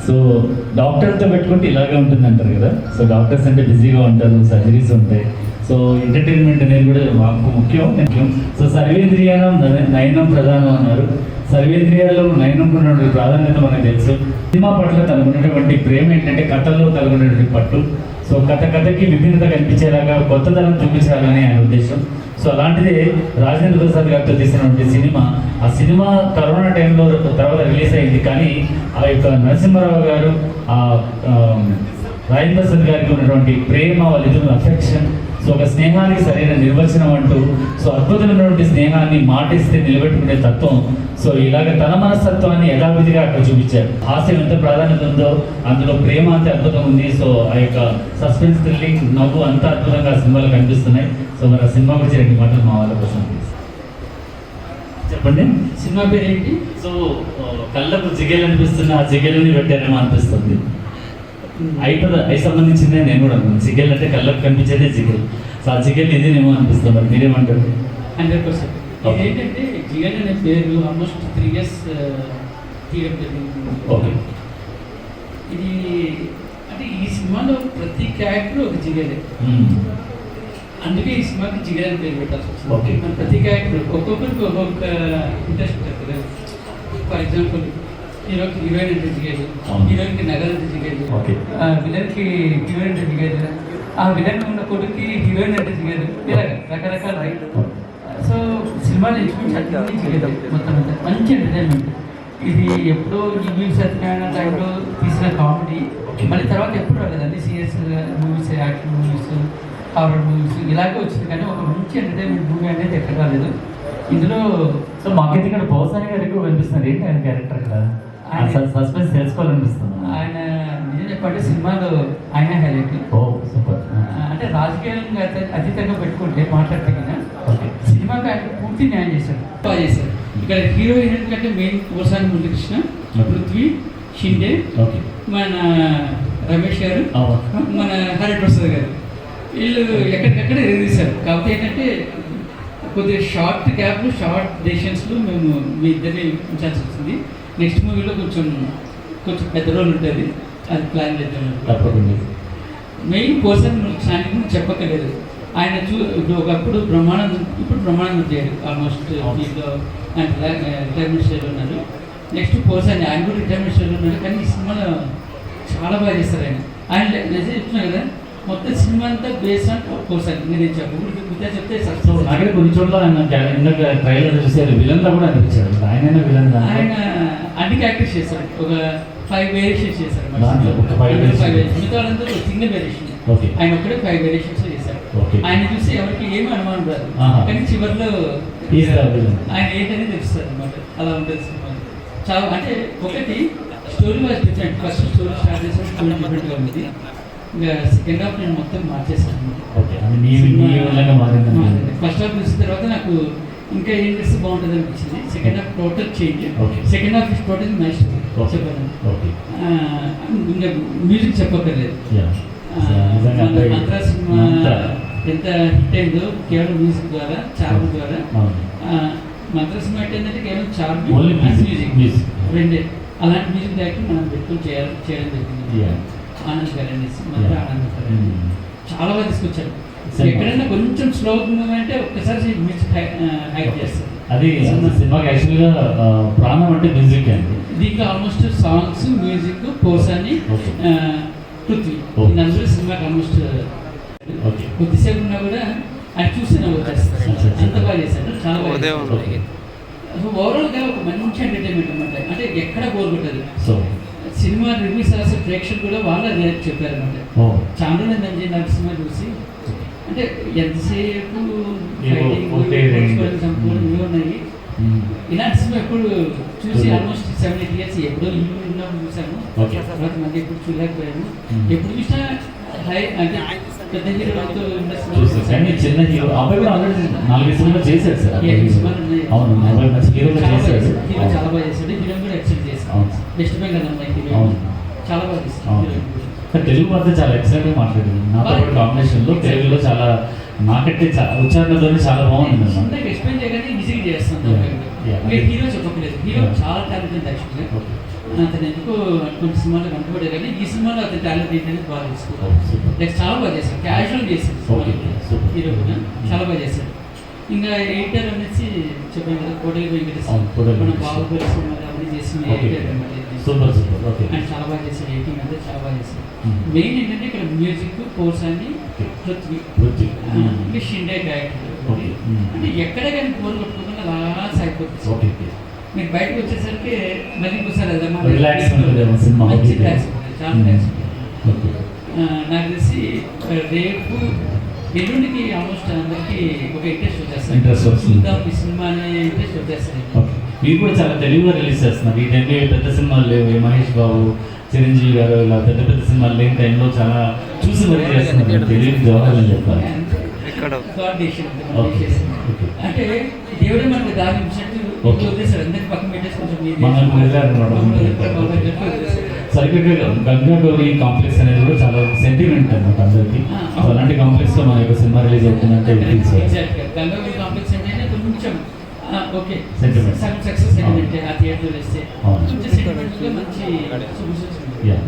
So డాక్టర్తో పెట్టుకుంటే ఇలాగే ఉంటుంది అంటారు కదా. సో డాక్టర్స్ అంటే బిజీగా ఉంటారు, సర్జరీస్ ఉంటాయి. సో ఎంటర్టైన్మెంట్ అనేది కూడా మాకు ముఖ్యం. సో సర్వేంద్రియానం నయనం ప్రధానం అన్నారు. సర్వేంద్రియాల్లో నయనంకు ఉన్నటువంటి ప్రాధాన్యత మనకు తెలుసు. సినిమా పట్ల తనకున్నటువంటి ప్రేమ ఏంటంటే కథల్లో తనకున్నటువంటి పట్టు. సో కథకి విభిన్నత కనిపించేలాగా కొత్తదనం చూపించాలని ఆయన ఉద్దేశం. సో అలాంటిదే రాజేంద్ర ప్రసాద్ గారితో తీసినటువంటి సినిమా. ఆ సినిమా కరోనా టైంలో తర్వాత రిలీజ్ అయింది. కానీ ఆ యొక్క నరసింహారావు గారు రాజేంద్ర ప్రసాద్ గారికి ఉన్నటువంటి ప్రేమ, వాళ్ళిద్దరు అఫెక్షన్, సో ఒక స్నేహానికి సరైన నిర్వచనం అంటూ సో అద్భుతమైనటువంటి స్నేహాన్ని మాటిస్తే నిలబెట్టుకునే తత్వం. సో ఇలాగ తన మనస్తత్వాన్ని యథావిధిగా అక్కడ చూపించారు. హాస్యం ఎంత ప్రాధాన్యత ఉందో అందులో ప్రేమ అంతే అద్భుతం ఉంది. సో ఆ యొక్క సస్పెన్స్, థ్రిల్లింగ్, నవ్వు అంత అద్భుతంగా సినిమాలు కనిపిస్తున్నాయి. సో మరి ఆ సినిమా గురించి 2 మాటలు మా వాళ్ళ కోసం చెప్పండి. సినిమా పేరు ఏంటి? సో కళ్ళకు జిగేలు అనిపిస్తున్న ఆ జిగేలని పెట్టారేమో అనిపిస్తుంది. అయి సంబంధించిందే నేను కూడా అనుకున్నాను. జిగేల్ అంటే కళ్ళకు కనిపించేదే జిగేల్. సో ఆ జిగేల్ ఇదేనేమో అనిపిస్తుంది. మరి మీరేమంటారు? 100%. ఏంటంటే జిగేల్ అనే పేరు ఆల్మోస్ట్ 3 years తీయడం జరిగింది. ఓకే. ఇది అంటే ఈ సినిమాలో ప్రతి క్యారెక్టర్ ఒక జిగేలే. అందుకే ఈ సినిమాకి జిగేల్ అని పేరు పెట్టాల్సి వచ్చింది. మన ప్రతి క్యారెక్టర్ ఒక్కొక్కరికి ఒక్కొక్క ఇంట్రెస్ట్ ఉంటుంది కదా. ఫర్ ఎగ్జాంపుల్ హీరోకి హీరోయిన్ అంటే జిగేలు, హీరోయిన్కి నగలు అంటే జిగేలు, విలన్కి హీరోయిన్ అంటే జిగేలు, ఆ విలన్ ఉన్న కొడుక్కి హీరోయిన్ అంటే జిగేలు, ఇలా రకరకాల. సో సినిమాలు ఎంచుకుని అన్ని జిగేలు మొత్తం అంతా మంచి ఎంటర్టైన్మెంట్. ఇది ఎప్పుడో ఈ సత్యనారాయణ టైంలో తీసిన కామెడీ మళ్ళీ తర్వాత ఎప్పుడు రాలేదు. అన్ని serious movies, action movies, horror movies ఇలాగే వచ్చింది. కానీ ఒక మంచి ఎంటర్టైన్మెంట్ మూవీ అనేది ఎక్కడ రాలేదు ఇందులో. సో మాకైతే ఇక్కడ పౌసాని గారు ఎక్కువ కనిపిస్తున్నారు. ఏంటి ఆయన క్యారెక్టర్ అక్కడ సస్పెన్స్ తెలుసుకోవాలనిపిస్తుంది. ఆయన నిజం చెప్పంటే సినిమాలో ఆయన హైలైట్. ఓ సూపర్. అంటే రాజకీయంగా అతీతంగా పెట్టుకుంటే మాట్లాడితే కదా సినిమాకి ఆయన పూర్తి న్యాయం చేశాడు, బాగా చేశాడు. ఇక్కడ హీరోయిన్ కంటే మెయిన్ పోసాని మురళీకృష్ణ, పృథ్వీ, షిండే, మన రమేష్ గారు, మన హరిప్రసాద్ గారు, వీళ్ళు ఎక్కడికక్కడ ఎదిరిస్తారు. కాకపోతే ఏంటంటే కొద్దిగా షార్ట్ గ్యాప్లు, షార్ట్ డెసిషన్స్లో మేము మీ ఇద్దరిని ఉంచాల్సి వచ్చింది. నెక్స్ట్ మూవీలో కొంచెం పెద్ద రోల్ ఉంటుంది, అది ప్లాన్ చేద్దాం. మెయిన్ పర్సన్ సాంగ్ చెప్పక్కర్లేదు. ఆయన ఇప్పుడు ఒకప్పుడు ఇప్పుడు బ్రహ్మానందం చేయడు ఆల్మోస్ట్. దీంట్లో ఆయన రిటైర్మెంట్ స్టేజ్లో ఉన్నారు. నెక్స్ట్ పర్సన్ ఆయన కూడా రిటైర్మెంట్ స్టేజ్లో ఉన్నారు. కానీ ఈ సినిమాలో చాలా బాగా చేస్తారు. ఆయన మెసేజ్ చెప్తున్నారు కదా, మొత్తం సినిమా అంతా బేస్ ఆన్ పర్సన్. నేను చెప్తే అక్కడ కొన్ని చోట్ల ఆయన ట్రైలర్ చూసారు, విలన్లో కూడా అనిపించాడు. ఆయన విలన్, ఆయన అన్ని క్యారెక్టర్స్ చేశారు. ఒక 5 వేరియేషన్స్ చేశారు. మిగతా వాళ్ళందరూ సింగిల్ వేరియేషన్. ఆయన ఒక్కడే 5 వేరియేషన్స్ చేశారు. ఆయన చూసి ఎవరికి ఏమి అనుమానం రాదు. కానీ చివరిలో ఆయన ఏంటనే తెలుస్తుంది అనమాట. అలా ఉంటుంది సినిమా. చాలా అంటే ఒకటి story was different. First story start చేసిన స్టోరీ డిఫరెంట్గా ఉంది. ఇంకా సెకండ్ హాఫ్ నేను మొత్తం మార్చేసాను. ఫస్ట్ హాఫ్ చూసిన తర్వాత నాకు ఇంకా ఏం చేస్తే బాగుంటుంది అనిపించింది. Second half total change. Second half is total nice చెప్పాను. ఇంకా మ్యూజిక్ చెప్పక్కర్లేదు. మంత్ర సినిమా ఎంత హిట్ అయిందో కేవలం మ్యూజిక్ ద్వారా, చార్మ్ ద్వారా. మంత్ర సినిమా హిట్ అయిందంటే కేవలం చార్మ్, మ్యూజిక్ రెండే. అలాంటి మ్యూజిక్ డైరెక్టర్ మనం పెట్టుకుని చేయడం జరిగింది. ఆనంద్ గారు అనేసి మంత్ర ఆనంద్ గారు చాలా బాగా తీసుకొచ్చారు. ఎక్కడైనా కొంచెం స్లో మూవీ అంటే ఒక్కసారి మ్యూజిక్ హైక్ చేస్తారు. అది సినిమాకి యాక్చువల్గా ప్రాణం అంటే మ్యూజిక్ అండి. దీంట్లో ఆల్మోస్ట్ సాంగ్స్, మ్యూజిక్, పోర్సాన్ని, పృథ్వీ అందరూ సినిమాకి ఆల్మోస్ట్ కొద్దిసేపు ఉన్నా కూడా ఆయన చూస్తూనే వచ్చేస్తారు. అంత బాగా చేశారు, చాలా బాగా. ఓవరాల్గా ఒక మంచి ఎంటర్టైన్మెంట్ అనమాట. అంటే ఎక్కడ బోర్ కొట్టదు. సినిమా రివ్యూస్ రాసే ప్రేక్షకులు కూడా వాళ్ళ రియాక్ట్ చెప్పారు అనమాట. చాలా రోజులు నాకు సినిమా చూసి అంటే ఎంతసేపు ఉన్నాయి. ఇలాంటి సినిమా ఎప్పుడు చూసి ఆల్మోస్ట్ 7-8 years ఎప్పుడో ఇల్లు ఉన్నప్పుడు చూసాము. తర్వాత మళ్ళీ ఎప్పుడు చూడలేకపోయాము. ఎప్పుడు చూసినా హై అంటే పెద్ద హీరోలతో చిన్న హీరో అబ్బాయి కూడా ఆల్రెడీ 4 సినిమాలు చేశాడు సార్. హీరో చాలా బాగా చేశాడు. హీరో కూడా ఎక్సెప్ట్ చేశాడు. వెస్ట్ బెంగాల్ అమ్మాయి హీరో చాలా బాగా చేశాడు. తెలుగు మధ్య చాలా ఎక్సలెంట్గా మాట్లాడింది. నాతో పాటు కాంబినేషన్లో తెలుగులో చాలా నాకైతే ఉచ్చారణతో చాలా బాగుంది అన్నమాట. అందరికి ఎక్స్ప్లెయిన్ చేయగానే ఈజీగా చేస్తాను. Yeah. ఇంకా హీరో చెప్పలేదు. హీరో చాలా టాలెంట్ యాక్చువల్గా. అతను ఎందుకో కొన్ని సినిమాలు కనపడే కానీ ఈ సినిమాలో అతని టాలెంట్ ఏంటనేది బాగా తెలుసుకోవాలి. నెక్స్ట్ చాలా బాగా చేశాడు, క్యాజువల్ చేశాడు హీరో కూడా చాలా బాగా చేశాడు. ఇంకా ఎడిటర్ అనేసి చెప్పాను కదా, కోడలి వెంకటేశ్వర మన బాహుబలి సినిమాలు అవన్నీ చేసిన ఎడిటర్ అండ్ చాలా బాగా చేశాడు. ఎడిటింగ్ అంటే చాలా బాగా చేశాడు. మెయిన్ ఏంటంటే ఇక్కడ మ్యూజిక్ కోర్స్ అని పృథ్వీ షిండే డైరెక్టర్. అంటే ఎక్కడ కానీ బోర్ కొట్టుకోకుండా అలా సాగిపోతుంది. మీరు బయటకు వచ్చేసరికి మళ్ళీ ఇంకోసారి రిలాక్స్ సినిమా మంచి రిలాక్స్ ఉంటుంది, చాలా రిలాక్స్ ఉంటుంది. నాకు తెలిసి రేపు ఎల్లుండికి ఆల్మోస్ట్ అందరికి ఒక ఇంట్రెస్ట్ వచ్చేస్తారు, చూద్దాం ఈ సినిమా అనే ఇంట్రెస్ట్ వచ్చేస్తారు. మీరు కూడా చాలా తెలుగుగా రిలీజ్ చేస్తున్నారు. ఈ టైంలో పెద్ద సినిమాలు లేవు, మహేష్ బాబు, చిరంజీవి గారు ఇలా పెద్ద పెద్ద సినిమాలు లేని టైంలో చాలా చూసి మరీ చేస్తున్నారు. తెలుగు జవహర్ అని చెప్పాలి. అంటే దేవుడే మనకు దారి వదిలేసాడు, అందరికి పక్కన పెట్టేసి సరిగ్గా గంగా గౌరీ కాంప్లెక్స్ అనేది కూడా చాలా సెంటిమెంట్ అనమాట అందరికి. అలాంటి కాంప్లెక్స్ లో మన యొక్క సినిమా రిలీజ్ అవుతుందంటే గంగా గౌరీ కాంప్లెక్స్ అంటే కొంచెం ఓకే సెంటిమెంట్ సక్సెస్ సెంటిమెంట్ ఆ థియేటర్ వేస్తే కొంచెం సెంటిమెంట్ మంచి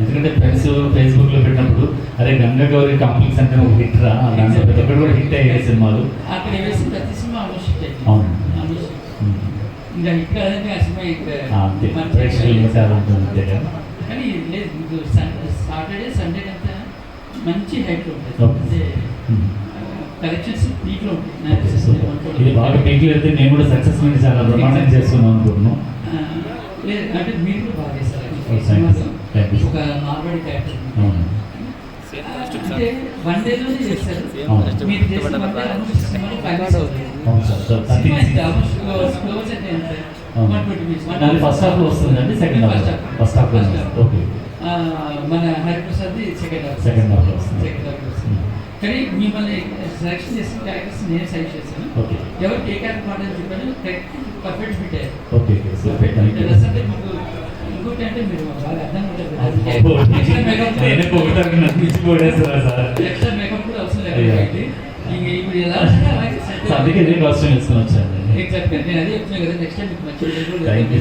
ఎందుకంటే ఫ్రెండ్స్ ఫేస్బుక్ లో పెట్టినప్పుడు అరే గంగా గౌరీ కాంప్లెక్స్ అంటే ఒక హిట్ రా, దాంట్లో ప్రతి ఒక్కరు కూడా హిట్ అయ్యే సినిమాలు అక్కడ వేసి ప్రతి సినిమా అవును. ఇంకా ఇక్కడ ఆ సినిమా కానీ లేదు మీకు సాటర్డే సండే అంతా మంచి హైట్ ఉంటుంది. అంటే కలెక్షన్స్ పీక్లో ఉంటాయి. ఇది బాగా పీక్లో అయితే నేను కూడా సక్సెస్ మీద చాలా బ్రహ్మాండం చేస్తున్నాను అనుకుంటున్నాను. లేదు అంటే మీరు కూడా బాగా చేస్తారు. ఒక మార్వాడి క్యారెక్టర్ అంటే వన్ డేలోనే చేస్తారు. మీరు చేసిన వన్ డే ఆల్మోస్ట్ సినిమాలో 5 days అవుతుంది. ఫస్ట్ హాఫ్ లో వస్తుందండి, second half first half okay. మన హరిప్రసాద్ సెకండ్ హాఫ్ లో వస్తుంది. కానీ మిమ్మల్ని సెలెక్షన్ చేసిన క్యారెక్టర్స్ నేను సెలెక్ట్ చేశాను. ఎవరికి ఏ క్యారెక్టర్ మాట్లాడి చెప్పాను పర్ఫెక్ట్ ఫిట్ అయ్యారు. అంటే మీకు ఇంకోటి అంటే మీరు బాగా అర్థం ఎక్స్ట్రా మేకప్ కూడా అవసరం లేదు. ఇప్పుడు ఎలా అందుకే ఇదే కాస్ట్యూమ్ వేసుకొని వచ్చాను. నేను అదే చెప్తున్నా కదా, నెక్స్ట్ టైం మీకు మంచి thank you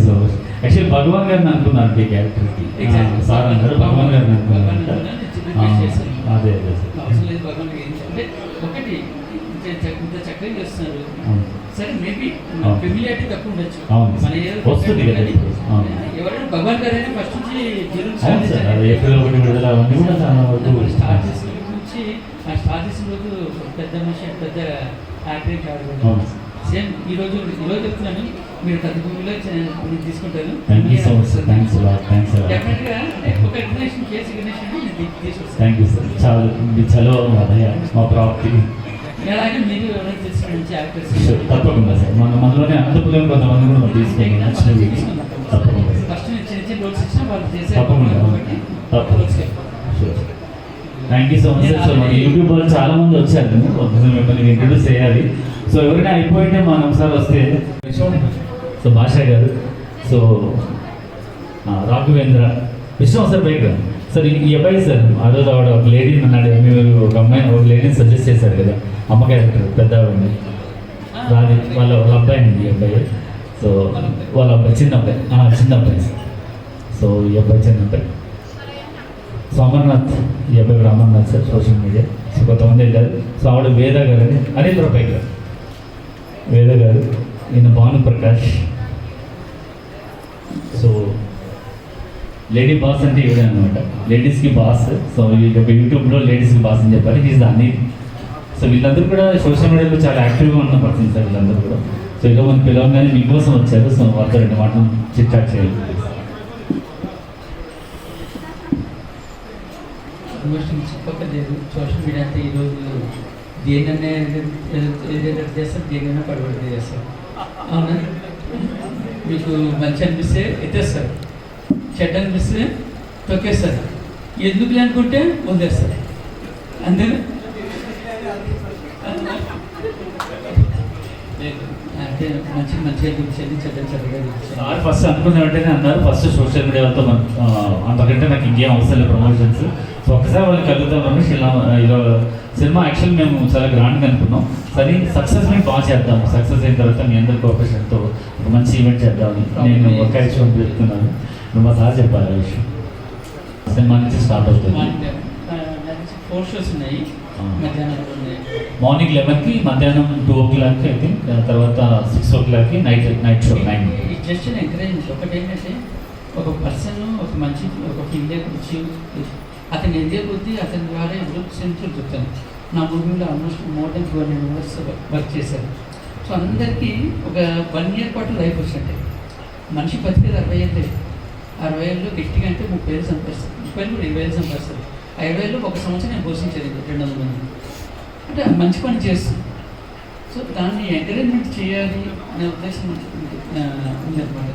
so much. Actually Bhagavan గారిని అనుకున్నాను ఈ క్యారెక్టర్కి. సార్ అన్నారు భగవాన్ గారిని అనుకున్నాను. అదే అదే అవసరం లేదు. భగవాన్ అంటే ఒకటి ఇంత చక్కగా చేస్తున్నారు. సరే మేబీ ఫెమిలియారిటీ తక్కువ ఉండొచ్చు మన వస్తుంది ఎవరైనా భగవాన్ గారు అయినా ఫస్ట్ నుంచి ఏప్రిల్ 1 విడుదల అవన్నీ కూడా చాలా వరకు స్టార్ట్ చేసిన నుంచి ఆ స్టార్ట్ చేసిన రోజు పెద్ద మనిషి పెద్ద యాక్టివ్ కాదు. సేమ్ ఈరోజు చెప్తున్నాను, మీరు పెద్ద భూమిలో తీసుకుంటాను. డెఫినెట్గా ఒక రికగ్నేషన్ కేసు రికగ్నేషన్ తీసుకొస్తాను. Thank you sir. చాలా మా ప్రాప్తి. అలాగే మీరు ఎవరైనా తెలిసిన మంచి యాక్టర్స్ తప్పకుండా సార్. మనలోనే అంతపులేం కొంతమంది కూడా మనం తీసుకున్నాం. తప్పకుండా ఫస్ట్ చిన్న చిన్న రోల్స్ ఇచ్చినా వాళ్ళు చేసే thank you so much sir. So మన యూట్యూబ్ వాళ్ళు చాలా మంది వచ్చారు, మిమ్మల్ని ఇంట్రడ్యూస్ చేయాలి. సో ఎవరైనా అయిపోయింటే మనం ఒకసారి వస్తే సో భాషా గారు, సో రాఘవేంద్ర, విష్ణు సార్ పైకి సార్. ఈ అబ్బాయి సార్ అడోది ఆవిడ ఒక లేడీని అన్నాడు, మీరు ఒక అమ్మాయిని ఒక లేడీని సజెస్ట్ చేశారు కదా, అమ్మ క్యారెక్టర్ పెద్ద ఆవిడని రాజు వాళ్ళ అబ్బాయి అండి ఈ అబ్బాయి. సో వాళ్ళ అబ్బాయి చిన్న అబ్బాయి సార్. సో ఈ అబ్బాయి చిన్న అబ్బాయి. సో అమర్నాథ్, ఈ అబ్బాయి కూడా Amarnath sir social media. So కొంతమంది వెళ్ళారు. సో ఆవిడ వేద గారు అని హరీంద్ర పై గారు, వేద గారు, ఈయన Bhanu Prakash. So lady boss అంటే ఇవే అనమాట, లేడీస్కి బాస్. సో యూట్యూబ్లో లేడీస్కి బాస్ అని చెప్పాలి, ఈజ్ దాన్ని. సో వీళ్ళందరూ కూడా సోషల్ మీడియాలో చాలా యాక్టివ్గా ఉన్న పర్సన్ సార్ వీళ్ళందరూ కూడా. సో ఇలా మనం పిలవగానే మీకోసం వచ్చారు. సో వాళ్ళతో 2 మాటలు చిట్ చాట్ చేయాలి. చెప్పలేదు సోషల్ మీడియా అంటే ఈరోజు దేనైనా ఏదైనా చేస్తారు, దేనైనా పడబడి చేస్తారు. అవునా? మీకు మంచి అనిపిస్తే ఎత్తేస్తారు, చెడ్డ అనిపిస్తే తొక్కేస్తారు, ఎందుకు అనుకుంటే వదిలేస్తారు. అంతేనా? అంటే మంచిగా చూపించండి, చెడ్డగా చూపించండి. ఫస్ట్ అనుకున్న వెంటనే అన్నారు, ఫస్ట్ సోషల్ మీడియాతో అంతకంటే నాకు ఇంకేం అవసరం లేదు ప్రమోషన్స్. సో ఒక్కసారి వాళ్ళు కలుగుతాం రమేష్ ఇలా సినిమా యాక్చువల్ మేము చాలా గ్రాండ్గా అనుకున్నాం, సరే సక్సెస్ మీట్ బాగా చేద్దాం, సక్సెస్ అయిన తర్వాత మీ అందరి కోఆపరేషన్తో ఒక మంచి ఈవెంట్ చేద్దామని నేను ఒక విషయం చెప్తున్నాను. నువ్వు మా సార్ చెప్పాలి ఆ విషయం. సినిమా నుంచి స్టార్ట్ అవుతుంది. 4 షోస్ ఉన్నాయి, మధ్యాహ్నం ఉన్నాయి. మార్నింగ్ 11కి, మధ్యాహ్నం 2 o'clock ఐ థింక్, తర్వాత 6 o'clockకి నైట్ షో 9. Just encouragement. ఒకటి ఏంటంటే ఒక పర్సన్ ఒక మంచి ఒక ఫీల్డే గురించి అతని ఎదిగే కొద్దీ అతని ద్వారా గ్రూప్ సెంటర్ చెప్తాను. నా మూవీలో almost more than 200 members work చేశారు. సో అందరికీ ఒక 1 year పాటు లైఫ్ వచ్చినట్టే. మనిషి బతికేది 60 ఏళ్ళే. 60 ఏళ్ళు గట్టిగా అంటే 30 ఏళ్ళు సంపాదిస్తారు, 30 ఏళ్ళు కూడా 20 ఏళ్ళు సంపాదిస్తారు. 50 ఏళ్ళు ఒక సంవత్సరం నేను పోషించేది 200 మంది. అంటే మంచి పని చేస్తుంది. సో దాన్ని ఎంకరేజ్మెంట్ చేయాలి అనే ఉద్దేశం ఉందన్నమాట.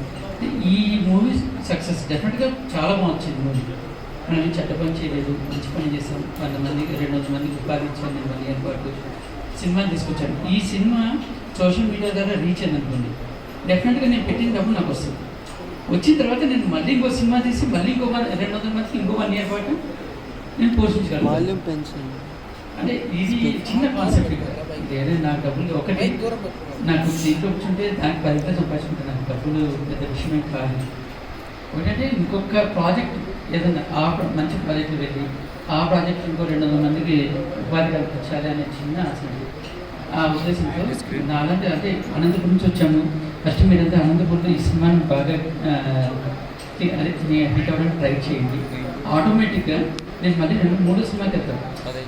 ఈ మూవీ సక్సెస్ డెఫినెట్గా చాలా బాగా వచ్చింది మూవీ. నేను చెడ్డ పని చేయలేదు, మంచి పని చేశాను. 100 మందికి 200 మందికి ఉపాధి ఇచ్చాను నేను 1 year పాటు. సినిమాని తీసుకొచ్చాను. ఈ సినిమా సోషల్ మీడియా ద్వారా రీచ్ అయింది అనుకోండి, డెఫినెట్గా నేను పెట్టిన డబ్బు నాకు వస్తుంది. వచ్చిన తర్వాత నేను మళ్ళీ ఇంకో సినిమా తీసి మళ్ళీ ఇంకో 200 మందికి ఇంకో 1 year పాటు నేను పోషించగలను. అంటే ఇది చిన్న కాన్సెప్ట్. వేరే నాకు డబ్బులు ఒకటి నాకు దీంట్లో కూర్చుంటే దానికి 10 సంపాదించుకుంటే నాకు డబ్బులు పెద్ద విషయమే కాదు. ఒకటంటే ఇంకొక ప్రాజెక్ట్ ఏదైనా మంచి ప్రాజెక్టులు వెళ్ళి ఆ ప్రాజెక్ట్ ఇంకో 200 మందికి ఉపాధి కల్పించాలి అనే చిన్న ఆశ. ఆ ఉద్దేశంతో అలాంటి అంటే అనంతపురం నుంచి వచ్చాము. ఫస్ట్ మీరంతా అనంతపురంలో ఈ సినిమాని బాగా హిట్ అవ్వడానికి ట్రై చేయండి. ఆటోమేటిక్గా నేను మళ్ళీ 3వ సినిమాకి వెళ్తాను.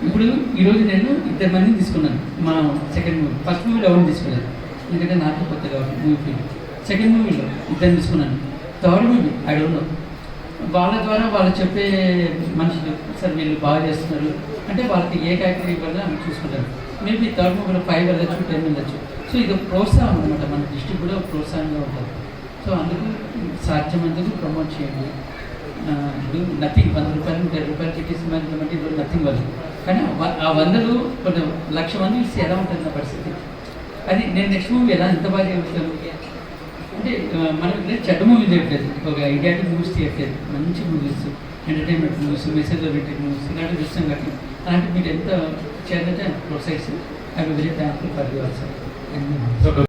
ఇప్పుడు ఈరోజు నేను 2 మందిని తీసుకున్నాను. మా సెకండ్ మూవీ, ఫస్ట్ మూవీలో ఎవరిని తీసుకున్నాను ఎందుకంటే నాకు కొత్త కాబట్టి మూవీ ఫీల్డ్. సెకండ్ మూవీలో 2 తీసుకున్నాను. Third movie I don't know, వాళ్ళ ద్వారా వాళ్ళు చెప్పే మనుషులు సార్ వీళ్ళు బాగా చేస్తున్నారు అంటే వాళ్ళకి ఏ కేటగిరీ ఇవ్వాలో అవి చూసుకుంటారు. మేబీ థర్డ్ మూవీలో 5 వెళ్ళచ్చు, 10 వెళ్ళచ్చు. సో ఇది ఒక ప్రోత్సాహం అనమాట, మన దృష్టికి కూడా ఒక ప్రోత్సాహంగా ఉంటుంది. సో అందుకు సాధ్యమందుకు ప్రమోట్ చేయండి. ఇప్పుడు నథింగ్ 100 రూపాయలు 10 రూపాయలు పెట్టి సినిమా అంటే ఇప్పుడు నథింగ్ వాళ్ళు, కానీ ఆ 100 కొన్ని 1,00,000 మంది ఇస్తే ఎలా ఉంటుంది నా పరిస్థితి. అది నేను నెక్స్ట్ మూవీ ఎలా ఎంత బాగా చెబుతాను అంటే మనం చెడ్డ మూవీ చేయట్లేదు, ఒక ఐడియాటిక్ మూవీస్ తీయట్లేదు, మంచి movies, entertainment movies, message oriented movies ఇలాంటివి చూస్తాం కాబట్టి అలాంటి మీరు ఎంత చేయాలంటే ప్రోత్సహిస్తారు. I very thankful for your sir.